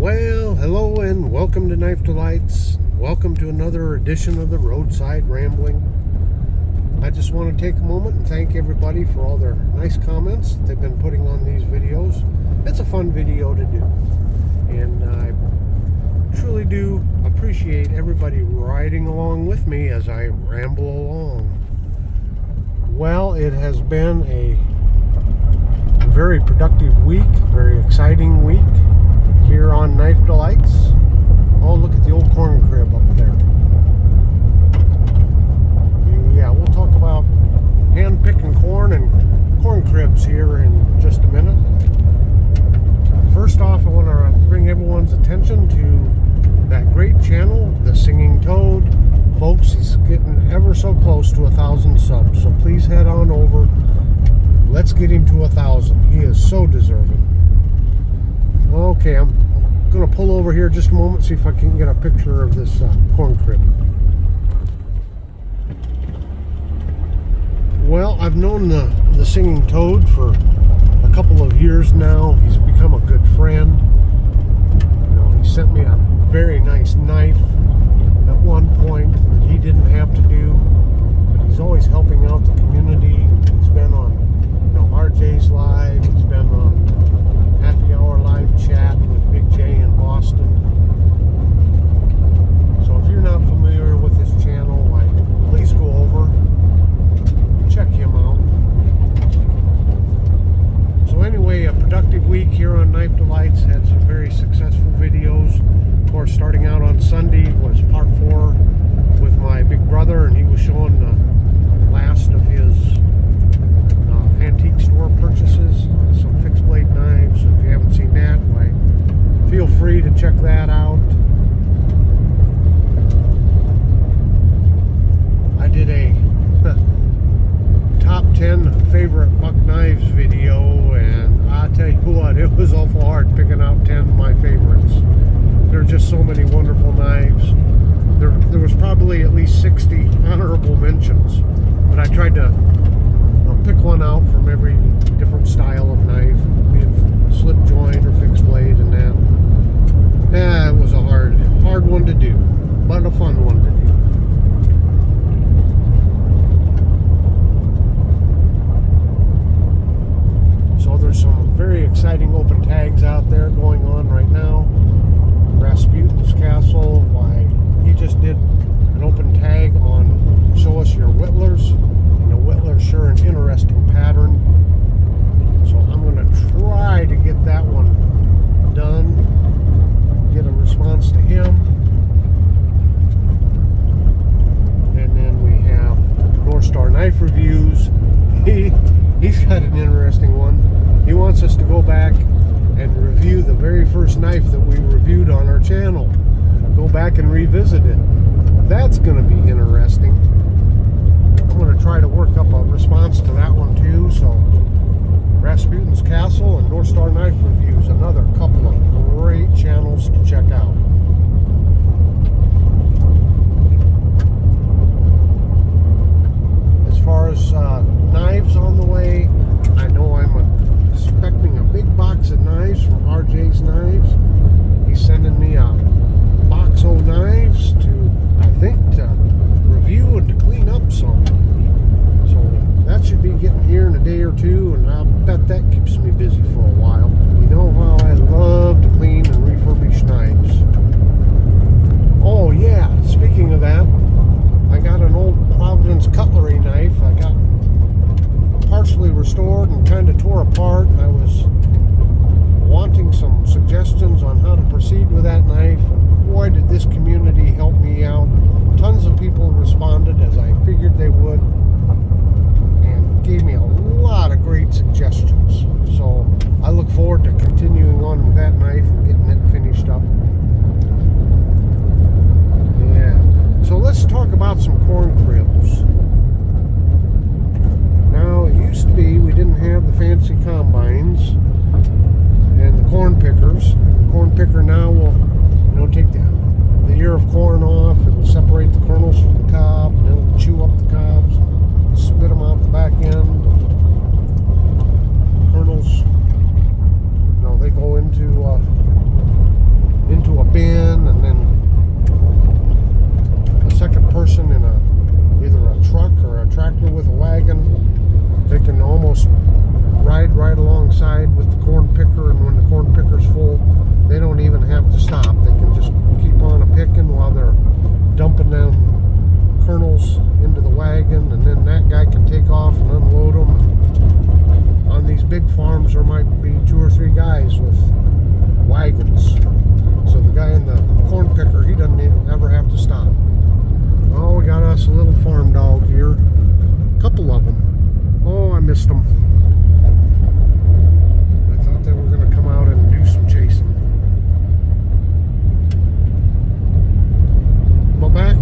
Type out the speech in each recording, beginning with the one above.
Well, hello and welcome to Knife Delights. Welcome to another edition of the Roadside Rambling. I just want to take a moment and thank everybody for all their nice comments they've been putting on these videos. It's a fun video to do, and I truly do appreciate everybody riding along with me as I ramble along. Well, it has been a very productive week, very exciting week here on Knife Delights. Oh, look at the old corn crib up there. Yeah, we'll talk about hand picking corn and corn cribs here in just a minute. First off, I want to bring everyone's attention to that great channel, The Singing Toad. Folks, he's getting ever so close to 1,000 subs, so please head on over. Let's get him to 1,000. He is so deserving. Okay, I'm going to pull over here just a moment, see if I can get a picture of this corn crib. Well, I've known the Singing Toad for a couple of years now. He's become a good friend. You know, he sent me a very nice knife at one point that he didn't have to do, but he's always helping out the community. He's been on, RJ's Live. He's been on Happy Hour Live Chat with Big J in Boston. So if you're not familiar with his channel, please go over, check him out. So anyway, a productive week here on Knife Delights. Had some very successful videos. Of course, starting out on Sunday was part 4 with my big brother, and he was showing the last of his antique store purchases, some fixed blade knives. So if you haven't seen that, feel free to check that out. I did a top 10 favorite buck knives video, and I tell you what, it was awful hard picking out 10 of my favorites. There are just so many wonderful knives. There was probably at least 60 honorable mentions, but I tried to pick one out from every different style of knife, be it slip joint or fixed blade, and that. Yeah, it was a hard one to do, but a fun one to do. So there's some very exciting open tags out there going on right now. Rasputin's Castle, he just did an open tag on show us your whittlers. Whittler's sure an interesting pattern, so I'm going to try to get that one done, get a response to him. And then we have North Star Knife Reviews. He's got an interesting one. He wants us to go back and review the very first knife that we reviewed on our channel. Go back and revisit it. That's going to be interesting. I'm going to try to work up a response to that one too. So Rasputin's Castle and North Star Knife Reviews, another couple of great channels to check out. As far as knives on the way, I know I'm expecting a big box of knives from RJ's Knives. He's sending me a box of knives to review and to clean up some. So that should be getting here in a day or two, and I bet that keeps me busy for a while. You know how I love to clean and refurbish knives. Oh yeah, speaking of that, I got an old Providence cutlery knife. I got partially restored and kind of tore apart. I was wanting some suggestions on how to proceed with that knife, and boy did this community help me out. Tons of people responded, as I figured they would, and gave me a lot of great suggestions. So I look forward to continuing on with that knife and getting it finished up. Yeah. So let's talk about some corn cribs. Now, it used to be we didn't have the fancy combines and the corn pickers. The corn picker now will, take the ear of corn off. It'll separate the kernels from the cob, and it'll chew up the cobs, spit them out the back end. Kernels, they go into missed them. I thought they were going to come out and do some chasing. But back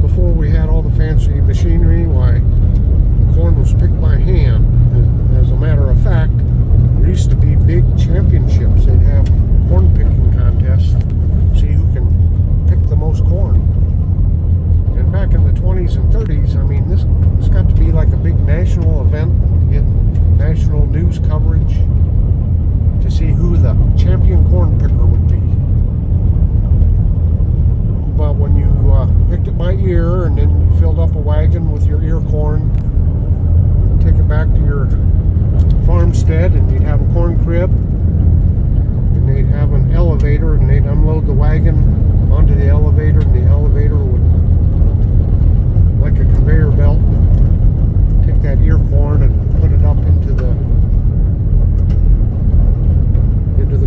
before we had all the fancy machinery, why, the corn was picked by hand. And as a matter of fact, there used to be big championships. They'd have corn picking contests, see who can pick the most corn. And back in the 20s and 30s, I mean, this got to be like a big national event, get national news coverage to see who the champion corn picker would be. But when you picked it by ear and then you filled up a wagon with your ear corn, take it back to your farmstead, and you'd have a corn crib, and they'd have an elevator, and they'd unload the wagon onto the elevator, and the elevator would, like a conveyor belt, take that ear corn and put it up into the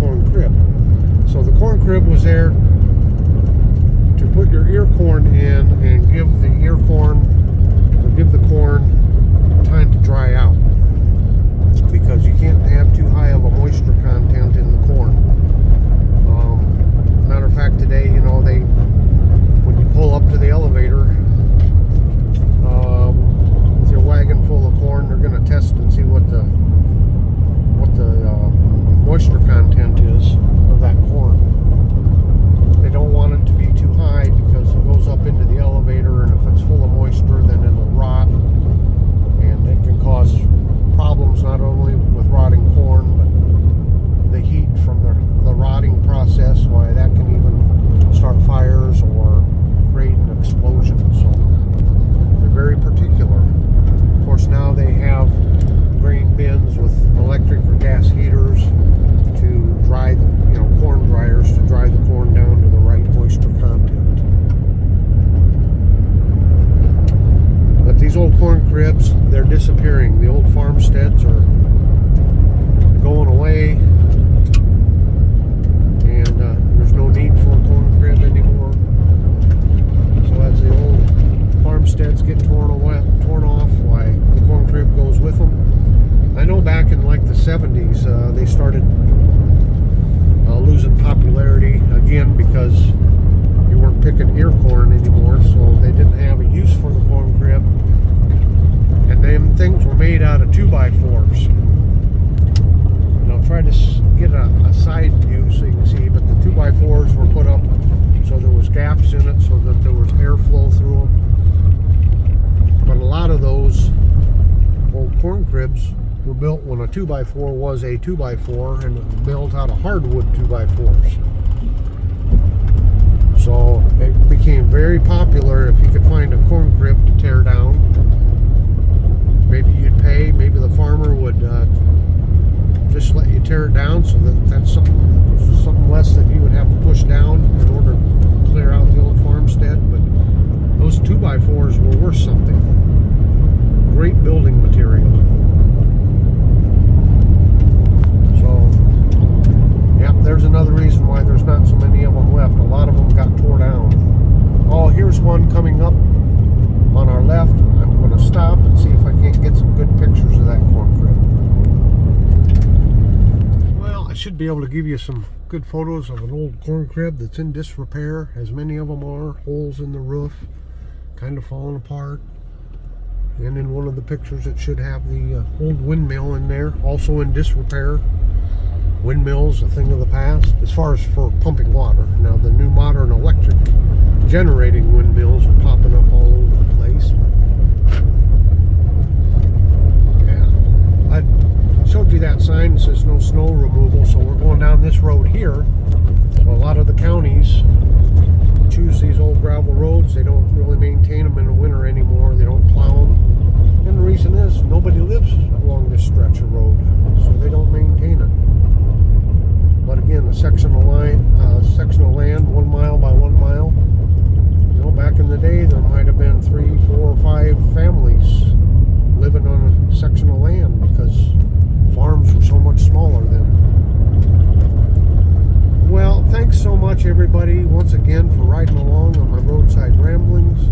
corn crib. So the corn crib was there to put your ear corn in and give the ear corn, or give the corn time to dry out, because you can't have too high of a moisture content in the corn. Matter of fact, today, you know, when you pull up to the elevator with your wagon full of corn, they're going to test and see what the moisture content is of that corn. They don't want it to be too high because it goes up into the elevator, and if it's full of moisture, then it'll rot, and it can cause problems not only with rotting corn, but the heat from the rotting process, why that can even start fires or create an explosion. So they're very particular. Of course, now they have grain bins with electric or gas heaters to dry the, corn dryers to dry the corn down to the right moisture content. But these old corn cribs, they're disappearing. The old farmsteads are going away, and there's no need for a corn crib anymore. So as the old farmsteads get torn off, why, the corn crib goes with them. I know back in like the 70s, they started losing popularity again because you weren't picking ear corn anymore, so they didn't have a use for the corn crib. And them things were made out of 2x4s. And I'll try to get a side view so you can see, but the 2x4s were put up so there was gaps in it so that there was airflow through them. But a lot of those old corn cribs were built when a 2x4 was a 2x4, and it was built out of hardwood 2x4s. So it became very popular if you could find a corn crib to tear down. Maybe you'd pay, maybe the farmer would just let you tear it down, so that's something less that you would have to push down in order to clear out the old farmstead. But those 2x4s were worth something. Great building material. There's another reason why there's not so many of them left. A lot of them got tore down. Oh, here's one coming up on our left. I'm going to stop and see if I can't get some good pictures of that corn crib. Well, I should be able to give you some good photos of an old corn crib that's in disrepair, as many of them are. Holes in the roof, kind of falling apart. And in one of the pictures it should have the old windmill in there, also in disrepair. Windmills, a thing of the past, as far as for pumping water. Now the new modern electric generating windmills are popping up all over the place. Yeah, I showed you that sign that says no snow removal, so we're going down this road here. So a lot of the counties choose these old gravel roads. They don't really maintain them in the winter anymore. They don't plow them. And the reason is nobody lives along this stretch of road, so they don't maintain it. But again, a section of land, 1 mile by 1 mile. Back in the day, there might have been 3, 4, or 5 families living on a section of land because farms were so much smaller then. Well, thanks so much, everybody, once again for riding along on my Roadside Ramblings.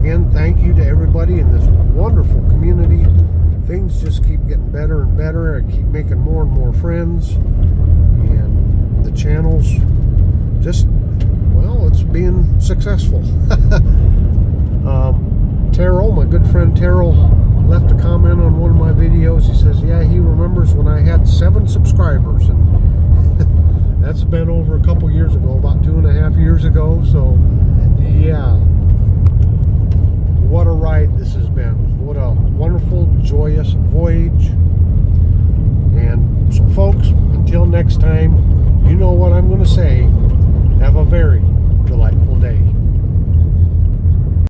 again, thank you to everybody in this wonderful community. Things just keep getting better and better. I keep making more and more friends, and the channel's just, well, it's being successful. Terrell, my good friend Terrell, left a comment on one of my videos. He says, yeah, he remembers when I had 7 subscribers, and that's been over a couple years ago, about 2.5 years ago. So yeah, what a ride this has been. What a wonderful, joyous voyage. And so folks, until next time, you know what I'm going to say. Have a very delightful day.